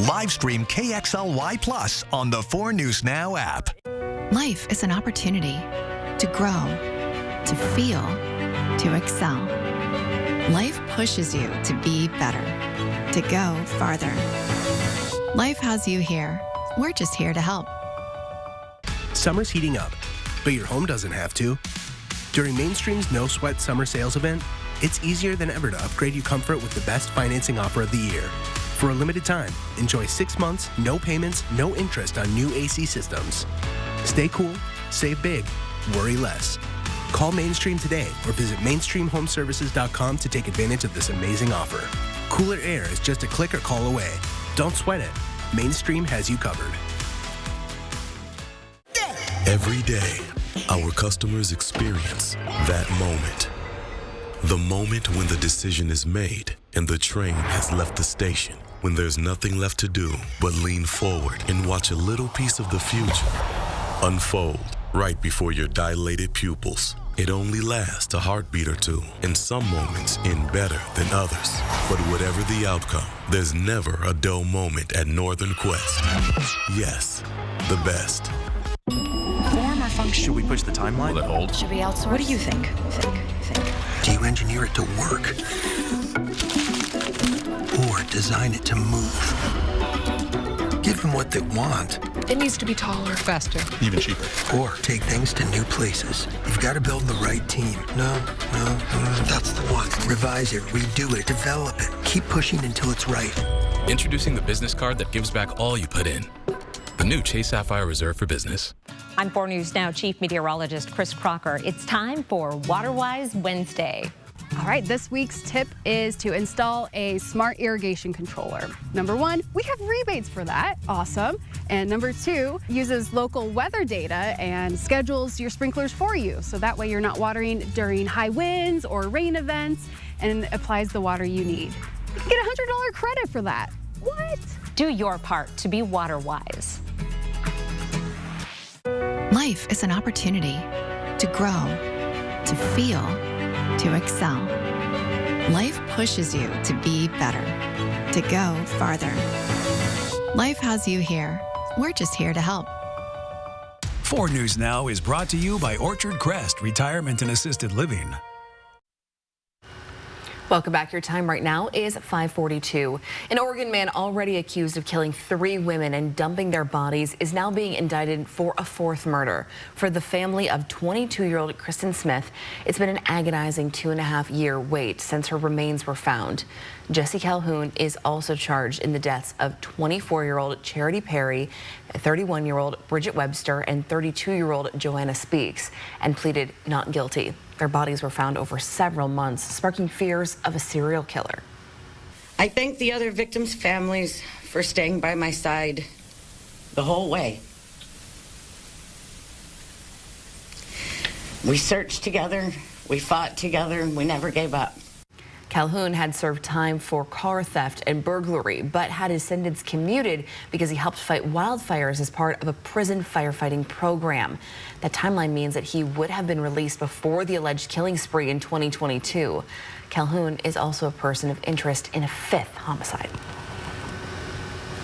Live stream KXLY Plus on the 4 News Now app. Life is an opportunity to grow, to feel, to excel. Life pushes you to be better, to go farther. Life has you here. We're just here to help. Summer's heating up, but your home doesn't have to. During Mainstream's No Sweat Summer Sales event, it's easier than ever to upgrade your comfort with the best financing offer of the year. For a limited time, enjoy 6 months, no payments, no interest on new AC systems. Stay cool, save big, worry less. Call Mainstream today or visit mainstreamhomeservices.com to take advantage of this amazing offer. Cooler air is just a click or call away. Don't sweat it. Mainstream has you covered. Every day, our customers experience that moment. The moment when the decision is made and the train has left the station. When there's nothing left to do but lean forward and watch a little piece of the future unfold right before your dilated pupils. It only lasts a heartbeat or two, and some moments end better than others. But whatever the outcome, there's never a dull moment at Northern Quest. Yes, the best. Form or function? Should we push the timeline? Will it hold? Should we outsource? What do you think? Do you engineer it to work? Or design it to move? Give them what they want. It needs to be taller, faster, even cheaper. Or take things to new places. You've got to build the right team. No, that's the one. Revise it, redo it, develop it. Keep pushing until it's right. Introducing the business card that gives back all you put in. The new Chase Sapphire Reserve for Business. I'm 4 News Now Chief Meteorologist Chris Crocker. It's time for WaterWise Wednesday. All right, this week's tip is to install a smart irrigation controller. Number 1, we have rebates for that. Awesome. And number 2, uses local weather data and schedules your sprinklers for you. So that way you're not watering during high winds or rain events and applies the water you need. You can get a $100 credit for that. What? Do your part to be water wise. Life is an opportunity to grow, to feel, to excel. Life pushes you to be better, to go farther. Life has you here. We're just here to help. 4 News Now is brought to you by Orchard Crest Retirement and Assisted Living. Welcome back. Your time right now is 5:42. An Oregon man already accused of killing 3 women and dumping their bodies is now being indicted for a 4th murder. For the family of 22-year-old Kristen Smith, it's been an agonizing 2.5-year wait since her remains were found. Jesse Calhoun is also charged in the deaths of 24-year-old Charity Perry, 31-year-old Bridget Webster, and 32-year-old Joanna Speaks, and pleaded not guilty. Their bodies were found over several months, sparking fears of a serial killer. I thank the other victims' families for staying by my side the whole way. We searched together, we fought together, and we never gave up. Calhoun had served time for car theft and burglary, but had his sentence commuted because he helped fight wildfires as part of a prison firefighting program. That timeline means that he would have been released before the alleged killing spree in 2022. Calhoun is also a person of interest in a 5th homicide.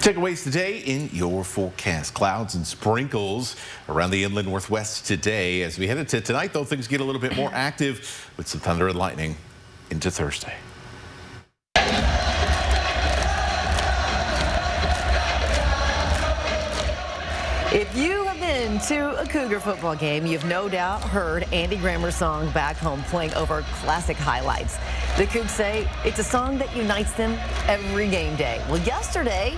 Takeaways today in your forecast. Clouds and sprinkles around the inland northwest today. As we head into tonight, though, things get a little bit more active with some thunder and lightning into Thursday. If you have been to a Cougar football game, you've no doubt heard Andy Grammer's song Back Home playing over classic highlights. The Cougs say it's a song that unites them every game day. Well, yesterday,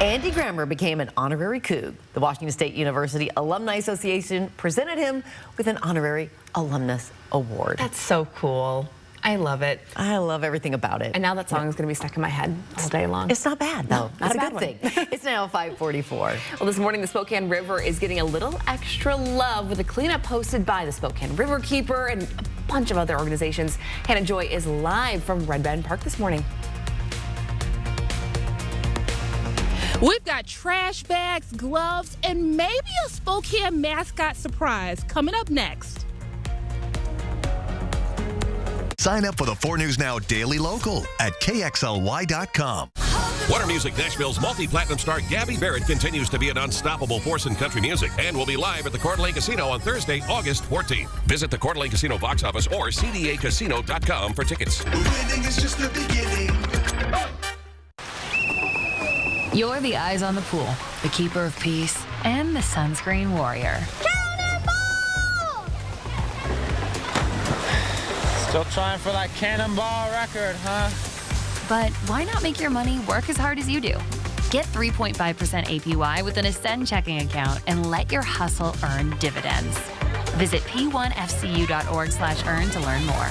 Andy Grammer became an honorary Coug. The Washington State University Alumni Association presented him with an honorary alumnus award. That's so cool. I love it. I love everything about it. And now that song is going to be stuck in my head all day long. It's not bad, though. Not It's a a bad good one. thing. It's now 5:44. Well, this morning, the Spokane River is getting a little extra love with a cleanup hosted by the Spokane River Keeper and a bunch of other organizations. Hannah Joy is live from Red Band Park this morning. We've got trash bags, gloves, and maybe a Spokane mascot surprise coming up next. Sign up for the 4 News Now Daily Local at KXLY.com. Warner Music Nashville's multi-platinum star Gabby Barrett continues to be an unstoppable force in country music and will be live at the Coeur d'Alene Casino on Thursday, August 14th. Visit the Coeur d'Alene Casino box office or cdacasino.com for tickets. Winning is just the beginning. You're the eyes on the pool, the keeper of peace, and the sunscreen warrior. Still trying for that cannonball record, huh? But why not make your money work as hard as you do? Get 3.5% APY with an Ascend checking account and let your hustle earn dividends. Visit p1fcu.org/earn to learn more.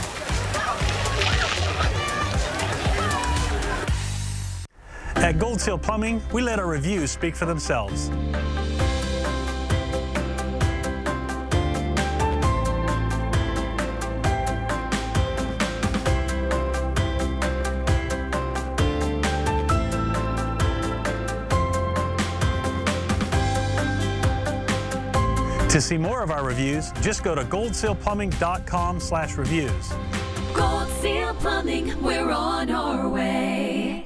At Gold Seal Plumbing, we let our reviews speak for themselves. To see more of our reviews, just go to goldsealplumbing.com/reviews. Gold Seal Plumbing, we're on our way.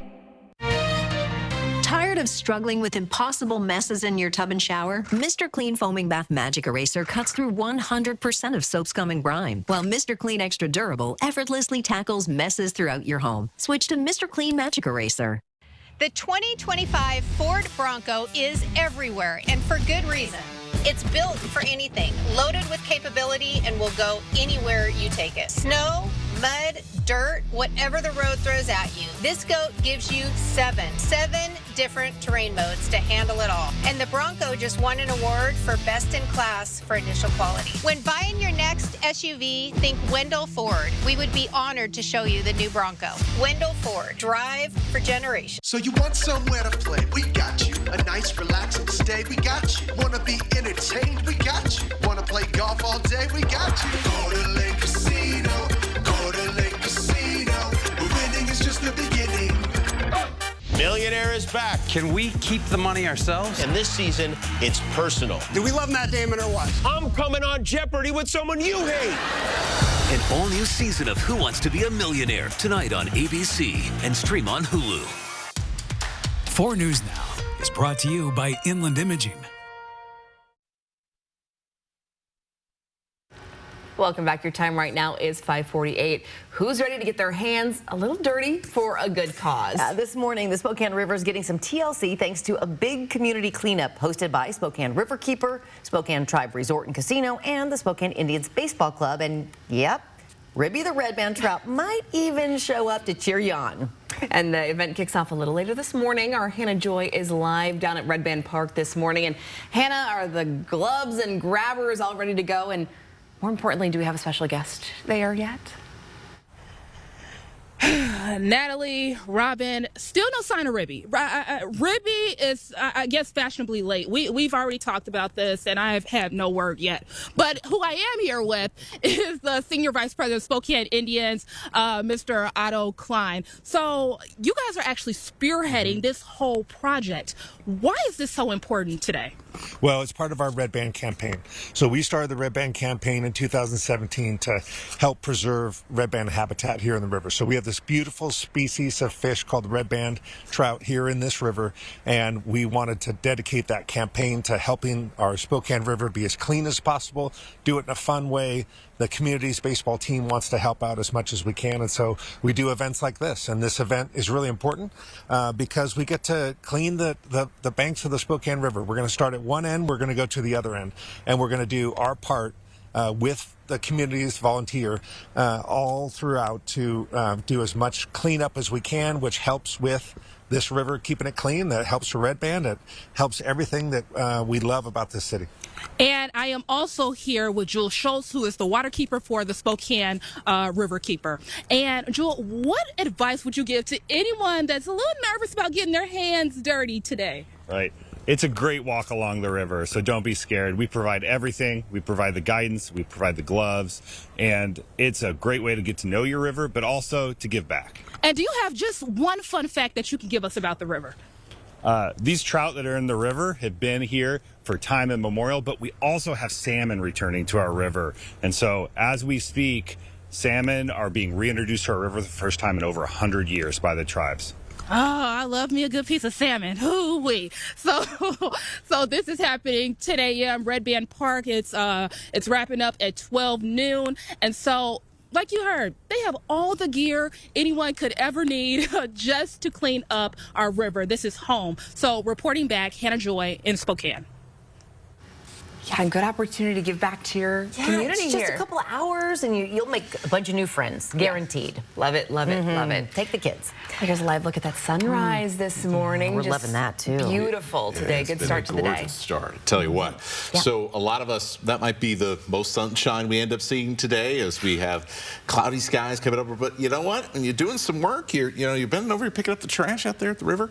Tired of struggling with impossible messes in your tub and shower? Mr. Clean Foaming Bath Magic Eraser cuts through 100% of soap, scum, and grime, while Mr. Clean Extra Durable effortlessly tackles messes throughout your home. Switch to Mr. Clean Magic Eraser. The 2025 Ford Bronco is everywhere, and for good reason. It's built for anything, loaded with capability, and will go anywhere you take it. Snow, mud, dirt, whatever the road throws at you. This goat gives you seven different terrain modes to handle it all. And the Bronco just won an award for best in class for initial quality. When buying your next SUV, think Wendell Ford. We would be honored to show you the new Bronco. Wendell Ford, drive for generations. So you want somewhere to play? We got you. A nice relaxing stay? We got you. Wanna be entertained? We got you. Wanna play golf all day? We got you. Go to Lake Casino. Go to Lake Casino. Winning is just the beginning. Millionaire is back. Can we keep the money ourselves? And this season, it's personal. Do we love Matt Damon or what? I'm coming on Jeopardy with someone you hate. An all-new season of Who Wants to Be a Millionaire tonight on ABC and stream on Hulu. 4 News Now is brought to you by Inland Imaging. Welcome back. Your time right now is 5:48. Who's ready to get their hands a little dirty for a good cause? This morning, the Spokane River is getting some TLC thanks to a big community cleanup hosted by Spokane River Keeper, Spokane Tribe Resort and Casino, and the Spokane Indians Baseball Club. And yep, Ribby the Red Band Trout might even show up to cheer you on. And the event kicks off a little later this morning. Our Hannah Joy is live down at Red Band Park this morning. And Hannah, are the gloves and grabbers all ready to go? And more importantly, do we have a special guest there yet? Natalie, Robin, still no sign of Ribby. Ribby is, I guess, fashionably late. We've already talked about this, and I have had no word yet. But who I am here with is the Senior Vice President of Spokane Indians, Mr. Otto Klein. So you guys are actually spearheading this whole project. Why is this so important today? Well, it's part of our Red Band campaign. So we started the Red Band campaign in 2017 to help preserve red band habitat here in the river. So we have this beautiful species of fish called the red band trout here in this river, and we wanted to dedicate that campaign to helping our Spokane River be as clean as possible, do it in a fun way. The community's baseball team wants to help out as much as we can, and so we do events like this. And this event is really important because we get to clean the banks of the Spokane River. We're going to start at one end, we're going to go to the other end, and we're going to do our part with the community's volunteer all throughout to do as much cleanup as we can, which helps with this river, keeping it clean. That helps Red Band. It helps everything that we love about this city. And I am also here with Jewel Schultz, who is the water keeper for the Spokane River Keeper. And Jewel, what advice would you give to anyone that's a little nervous about getting their hands dirty today? Right. It's a great walk along the river, so don't be scared. We provide everything. We provide the guidance, we provide the gloves, and it's a great way to get to know your river, but also to give back. And do you have just one fun fact that you can give us about the river? These trout that are in the river have been here for time immemorial, but we also have salmon returning to our river. And so as we speak, salmon are being reintroduced to our river the first time in over 100 years by the tribes. Oh, I love me a good piece of salmon. Hoo-wee. So this is happening today at Red Band Park. It's wrapping up at 12 noon. And so, like you heard, they have all the gear anyone could ever need just to clean up our river. This is home. So reporting back, Hannah Joy in Spokane. Yeah, good opportunity to give back to your community it's just a couple of hours and you'll make a bunch of new friends, guaranteed. Yeah. Love it, love it, love it. Take the kids. Here's a live look at that sunrise this morning. We're just loving that too. Beautiful today. Good start to the day. Start. Tell you what. Yeah. So a lot of us, that might be the most sunshine we end up seeing today, as we have cloudy skies coming over. But you know what? When you're doing some work, you're bending over, you're picking up the trash out there at the river.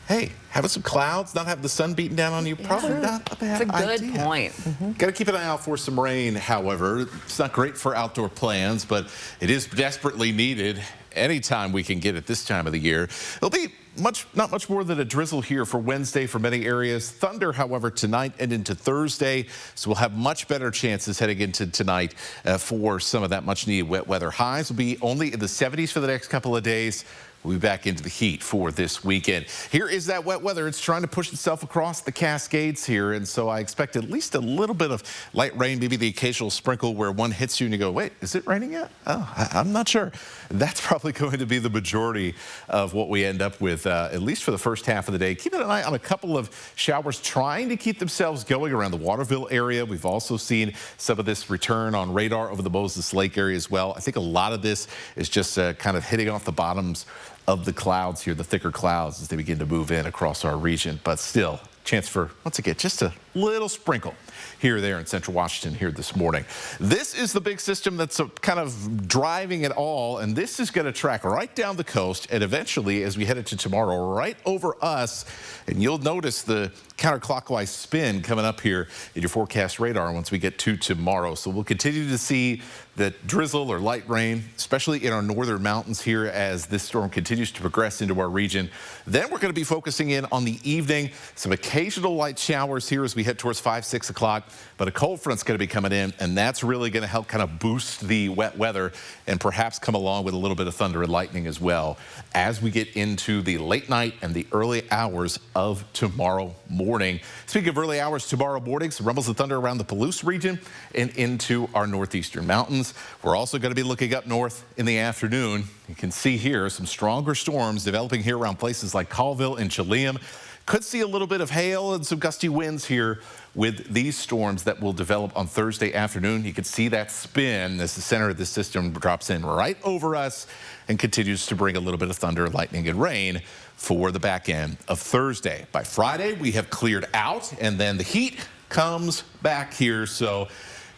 Hey, having some clouds, not having the sun beating down on you, probably not a bad idea. It's a good point. Got to keep an eye out for some rain, however. It's not great for outdoor plans, but it is desperately needed anytime we can get it this time of the year. It'll be not much more than a drizzle here for Wednesday for many areas. Thunder, however, tonight and into Thursday, so we'll have much better chances heading into tonight for some of that much needed wet weather. Highs will be only in the 70s for the next couple of days. We'll be back into the heat for this weekend. Here is that wet weather. It's trying to push itself across the Cascades here, and so I expect at least a little bit of light rain, maybe the occasional sprinkle where one hits you and you go, wait, is it raining yet? Oh, I'm not sure. That's probably going to be the majority of what we end up with, at least for the first half of the day. Keep an eye on a couple of showers trying to keep themselves going around the Waterville area. We've also seen some of this return on radar over the Moses Lake area as well. I think a lot of this is just kind of hitting off the bottoms of the clouds here, the thicker clouds, as they begin to move in across our region. But still, chance for, once again, just a little sprinkle here or there in central Washington here this morning. This is the big system that's kind of driving it all, and this is going to track right down the coast and eventually, as we head into tomorrow, right over us. And you'll notice the counterclockwise spin coming up here in your forecast radar once we get to tomorrow. So we'll continue to see that drizzle or light rain, especially in our northern mountains here as this storm continues to progress into our region. Then we're going to be focusing in on the evening, some occasional light showers here as we head towards 5, 6 o'clock. But a cold front's going to be coming in, and that's really going to help kind of boost the wet weather and perhaps come along with a little bit of thunder and lightning as well as we get into the late night and the early hours of tomorrow morning. Speaking of early hours tomorrow morning, some rumbles of thunder around the Palouse region and into our northeastern mountains. We're also going to be looking up north in the afternoon. You can see here some stronger storms developing here around places like Colville and Chelan. Could see a little bit of hail and some gusty winds here with these storms that will develop on Thursday afternoon. You can see that spin as the center of the system drops in right over us and continues to bring a little bit of thunder, lightning, and rain for the back end of Thursday. By Friday, we have cleared out, and then the heat comes back here. So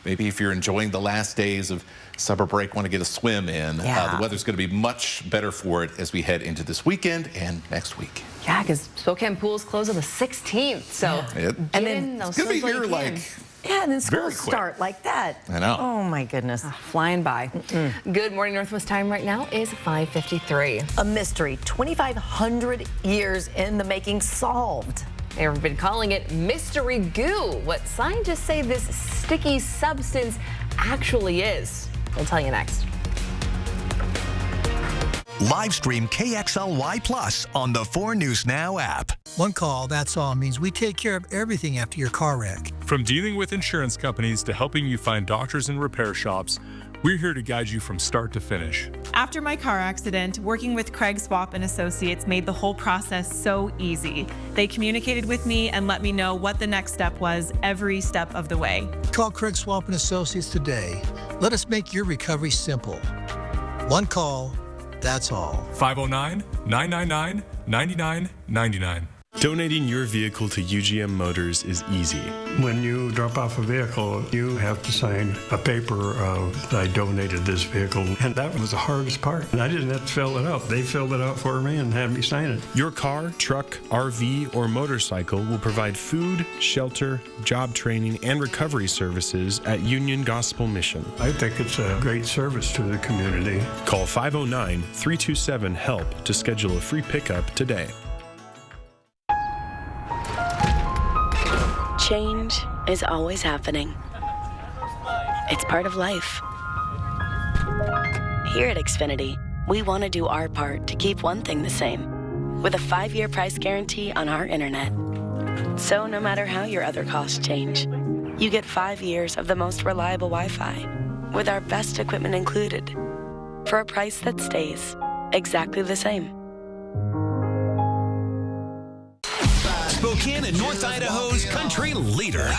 maybe if you're enjoying the last days of summer break, want to get a swim in, the weather's going to be much better for it as we head into this weekend and next week. Yeah, because Spokane pools close on the 16th. So, and then those it's going to be here like and then school start like that. I know. Oh my goodness. Flying by. Good morning, Northwest time right now is 5:53. A mystery 2,500 years in the making solved. They've been calling it mystery goo. What scientists say this sticky substance actually is. We'll tell you next. Live stream KXLY Plus on the 4 News Now app. One call, that's all, means we take care of everything after your car wreck. From dealing with insurance companies to helping you find doctors and repair shops, we're here to guide you from start to finish. After my car accident, working with Craig Swap and Associates made the whole process so easy. They communicated with me and let me know what the next step was every step of the way. Call Craig Swap and Associates today. Let us make your recovery simple. One call, That's all. 509-999-9999. Donating your vehicle to UGM Motors is easy. When you drop off a vehicle, you have to sign a paper of I donated this vehicle, and that was the hardest part. And I didn't have to fill it out. They filled it out for me and had me sign it. Your car, truck, RV, or motorcycle will provide food, shelter, job training, and recovery services at Union Gospel Mission. I think it's a great service to the community. Call 509-327-HELP to schedule a free pickup today. Change is always happening. It's part of life. Here at Xfinity, we want to do our part to keep one thing the same, with a 5-year price guarantee on our internet. So no matter how your other costs change, you get 5 years of the most reliable Wi-Fi, with our best equipment included, for a price that stays exactly the same. Spokane and North Idaho's country leader.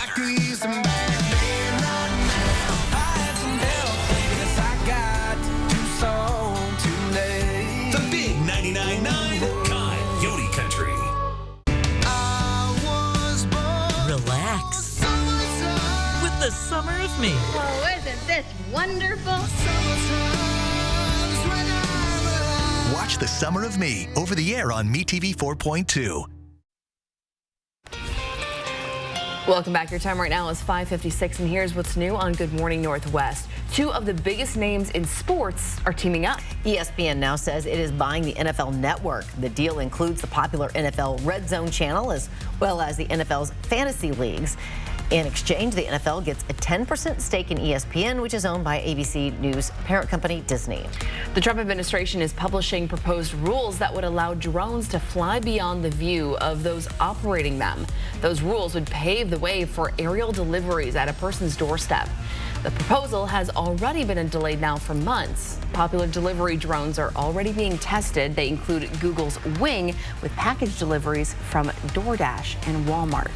The big 99.9 Coyote Country. Relax with the Summer of Me. Oh, isn't this wonderful? Watch The Summer of Me over the air on MeTV 4.2. Welcome back. Your time right now is 5:56, and here's what's new on Good Morning Northwest. Two of the biggest names in sports are teaming up. ESPN now says it is buying the NFL Network. The deal includes the popular NFL Red Zone channel as well as the NFL's fantasy leagues. In exchange, the NFL gets a 10% stake in ESPN, which is owned by ABC News parent company Disney. The Trump administration is publishing proposed rules that would allow drones to fly beyond the view of those operating them. Those rules would pave the way for aerial deliveries at a person's doorstep. The proposal has already been delayed now for months. Popular delivery drones are already being tested. They include Google's Wing with package deliveries from DoorDash and Walmart.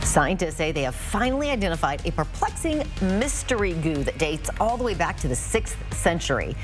Scientists say they have finally identified a perplexing mystery goo that dates all the way back to the 6th century.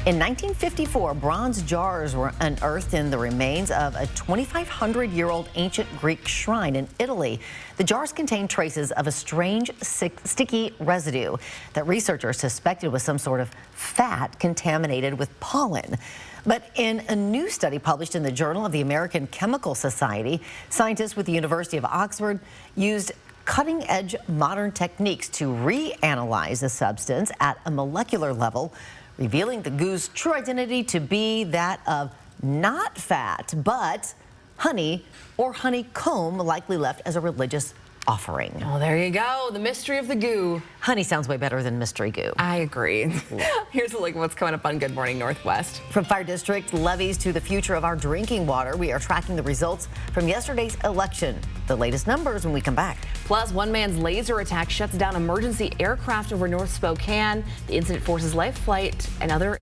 In 1954, bronze jars were unearthed in the remains of a 2,500-year-old ancient Greek shrine in Italy. The jars contained traces of a strange, sticky residue that researchers suspected was some sort of fat contaminated with pollen. But in a new study published in the Journal of the American Chemical Society, scientists with the University of Oxford used cutting-edge modern techniques to reanalyze the substance at a molecular level, revealing the goo's true identity to be that of not fat, but honey or honeycomb, likely left as a religious offering. Oh, there you go. The mystery of the goo. Honey sounds way better than mystery goo. I agree. Here's a look at what's coming up on Good Morning Northwest. From fire district levies to the future of our drinking water, we are tracking the results from yesterday's election. The latest numbers when we come back. Plus, one man's laser attack shuts down emergency aircraft over North Spokane. The incident forces life flight and other